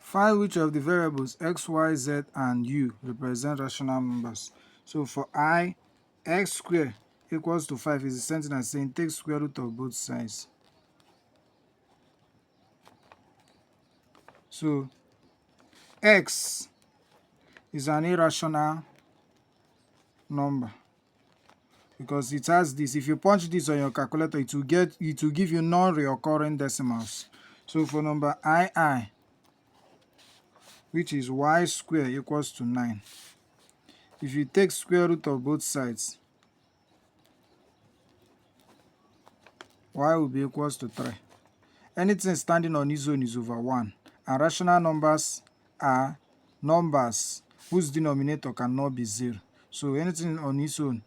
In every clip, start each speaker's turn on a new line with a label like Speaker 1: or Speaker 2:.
Speaker 1: Find which of the variables x, y, z, and u represent rational numbers. So for I, x squared equals to 5 is the same thing as saying take square root of both sides. So x is an irrational number because it has this. If you punch this on your calculator, it will give you non-recurring decimals. So for number II, which is y squared equals to 9, if you take square root of both sides, y will be equals to 3. Anything standing on its own is over 1. And rational numbers are numbers whose denominator cannot be 0. So anything on its own,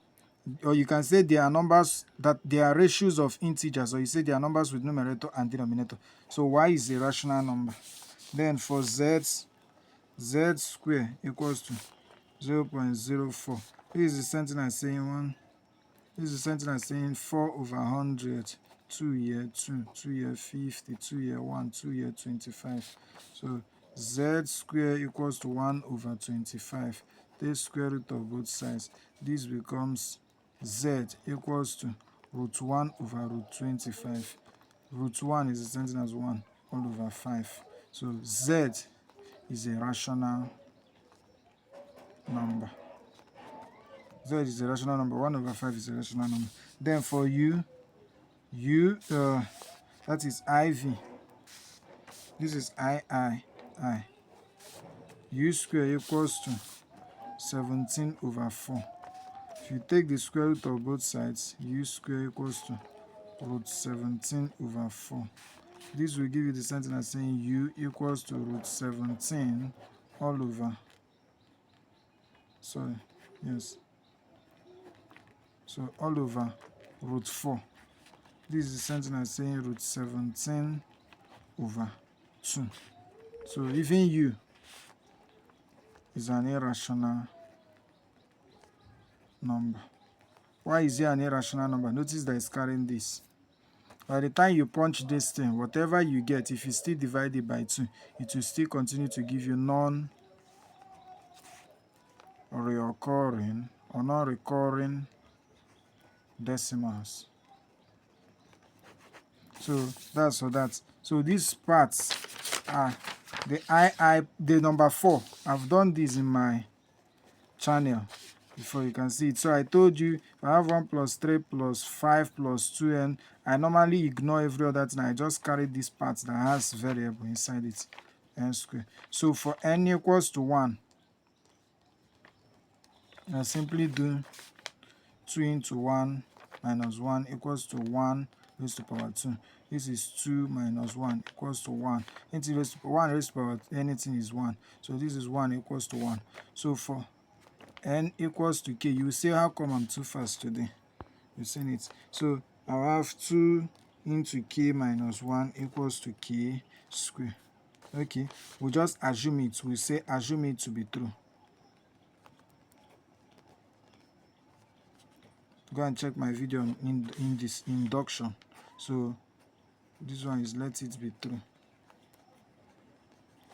Speaker 1: or you can say they are numbers that they are ratios of integers, or you say they are numbers with numerator and denominator. So y is a rational number. Then for z squared equals to 0.04. This is the same thing as saying 1. This is the same thing as saying 4 over 100, 2 here, 2 here, 50, 2 here, 1, 2 here, 25. So z squared equals to 1 over 25. Take square root of both sides. This becomes z equals to root 1 over root 25. Root 1 is the same thing as 1 all over 5. So z is a rational number. Z is a rational number. 1 over 5 is a rational number. Then for u, that is IV. This is I. U squared equals to 17 over 4. If you take the square root of both sides, u squared equals to root 17 over 4. This will give you the same thing as saying u equals to root 17 all over. Sorry, yes. So all over root 4. This is the same thing as saying root 17 over 2. So even u is an irrational number. Why is it an irrational number? Notice that it's carrying this. By the time you punch this thing, whatever you get, if you still divide it by 2, it will still continue to give you non-recurring or non-recurring decimals. So that's for that. So these parts are the number 4. I've done this in my channel before, you can see it. So I told you if I have 1 plus 3 plus 5 plus 2n, I normally ignore every other thing. I just carry this part that has variable inside it, n squared. So for n equals to 1, I simply do 2 into 1 minus 1 equals to 1 raised to power 2. This is 2 minus 1 equals to 1. Anything raised to 1 raised to power anything is 1. So this is 1 equals to 1. So for n equals to k, you will say, how come I'm too fast today? You've seen it. So I'll have 2 into k minus 1 equals to k squared. Okay, we'll just assume it. We'll say assume it to be true. Go and check my video in this induction. So this one is let it be true.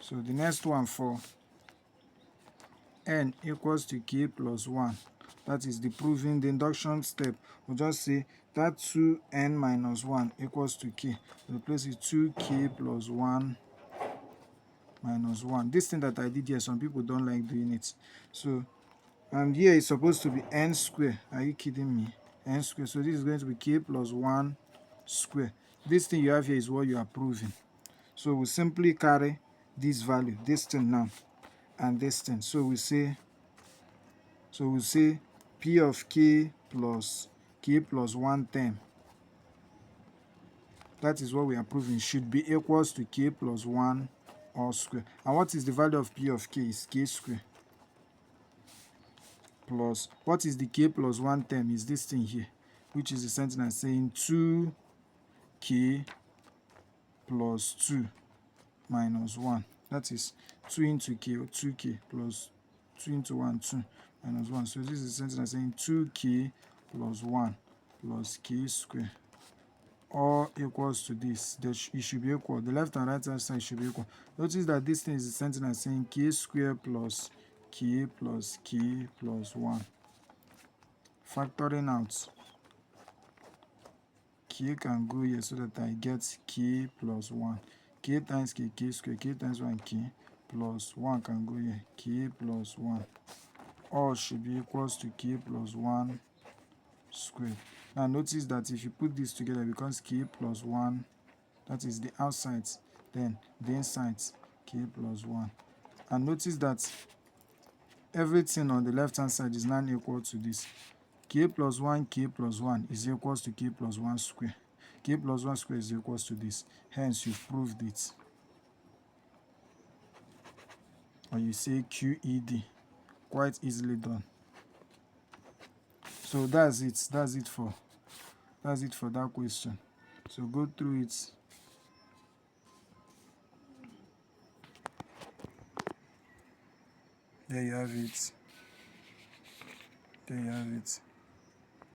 Speaker 1: So the next one for n equals to k plus 1. That is the proving the induction step. We'll just say that 2n minus 1 equals to k. Replace it 2k plus 1 minus 1. This thing that I did here, some people don't like doing it. So, and here it's supposed to be n squared. Are you kidding me? N squared. So this is going to be k plus 1 squared. This thing you have here is what you are proving. So we simply carry this value, this thing now, and this thing. So we say p of k plus 1 term. That is what we are proving should be equals to k plus 1 all square. And what is the value of p of k? Is k squared. Plus, what is the k plus 1 term? Is this thing here, which is the same thing as saying 2k plus 2 minus 1. That is 2 into k, or 2k plus 2 into 1, 2 minus 1. So this is the same thing as saying 2k plus 1 plus k squared. all equals to this. It should be equal. The left and right hand side should be equal. Notice that this thing is the same thing as saying k squared plus k plus k plus 1. Factoring out, k can go here so that I get k plus 1. K times k, k squared, k times 1, k plus 1 can go here, k plus 1. All should be equals to k plus 1 squared. Now notice that if you put this together, it becomes k plus 1, that is the outside, then the inside, k plus 1. And notice that everything on the left hand side is now equal to this. K plus 1, k plus 1 is equals to k plus 1 square. K plus 1 square is equals to this. Hence, you proved it. Or you say QED. Quite easily done. So that's it. That's it for that question. So go through it. There you have it. There you have it.